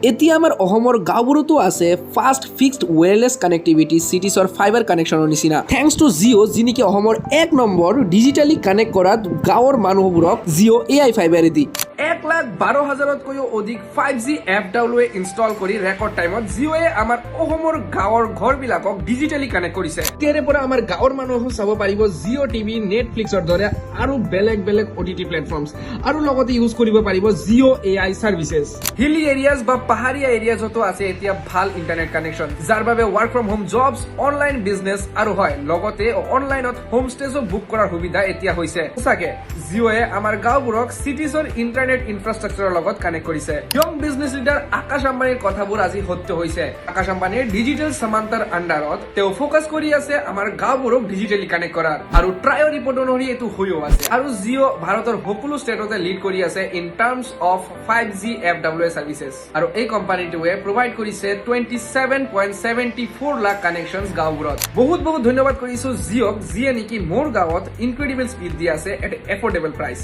এতিয়া আমাৰ অসমৰ গাঁওবোৰতো আছে ফাষ্ট ফিক্সড ওয়্যাৰলেছ কানেক্টিভিটি চিটিছৰ ফাইবাৰ কানেকশ্যনৰ নিচিনা থেংকছ টু জিঅ' যি নেকি অসমৰ 1 নম্বৰ ডিজিটেলি কানেক্ট কৰাত গাঁৱৰ মানুহবোৰক জিঅ' AI ফাইবাৰেদি 1,12,000তকৈও অধিক 5G FWA ইনষ্টল কৰি ৰেকৰ্ড টাইমত জিঅ'য়ে আমাৰ অসমৰ গাঁৱৰ ঘৰবিলাকক ডিজিটেলি কানেক্ট কৰিছে। তেৰে পৰা আমাৰ গাঁৱৰ মানুহো চাব পাৰিব জিঅ' টিভি নেটফ্লিক্সৰ দৰে আৰু বেলেগ বেলেগ OTT প্লেটফৰ্মছ আৰু লগতে ইউজ কৰিব পাৰিব জিঅ' AI ছাৰ্ভিচেছ। হিলি এৰিয়াজ বা পাহাৰীয়া এৰিয়াজতো আছে এতিয়া ভাল ইণ্টাৰনেট কানেকশ্যন যাৰ বাবে work from home jobs online business আৰু হয় লগতে অনলাইনত হোম ষ্টেজো বুক কৰাৰ সুবিধা এতিয়া হৈছে। সঁচাকে জিঅ'য়ে আমাৰ গাঁওবোৰক চিটিজৰ ইণ্টাৰনেট ইনফ্ৰাষ্ট্ৰাকচাৰৰ লগত কানেক্ট কৰিছে। ইয়ং বিজনেছ লিডাৰ আকাশ আম্বানীৰ কথাবোৰ আজি সত্য হৈছে। আকাশ আম্বানীৰ ডিজিটেল সামান্তাৰ আণ্ডাৰত তেওঁ ফ'কাছ কৰি আছে আমাৰ গাঁওবোৰক ডিজিটেলি কানেক্ট কৰাৰ আৰু ট্ৰায়ৰ ৰিপৰ্ট অনুসৰি এইটো হৈও আছে আৰু জিঅ' ভাৰতৰ সকলো ষ্টেটতে লিড কৰি আছে in terms of 5G FWA services আৰু এই কোম্পানীটোৱে প্ৰভাইড কৰিছে 27.74 লাখ কানেকশ্যনছ গাঁওবোৰত। বহুত বহুত ধন্যবাদ কৰিছো জিঅ'ক যিয়ে নেকি মোৰ গাঁৱত ইনক্ৰেডিবল স্পীড দি আছে এট এফৰ্ডেবল প্ৰাইচ।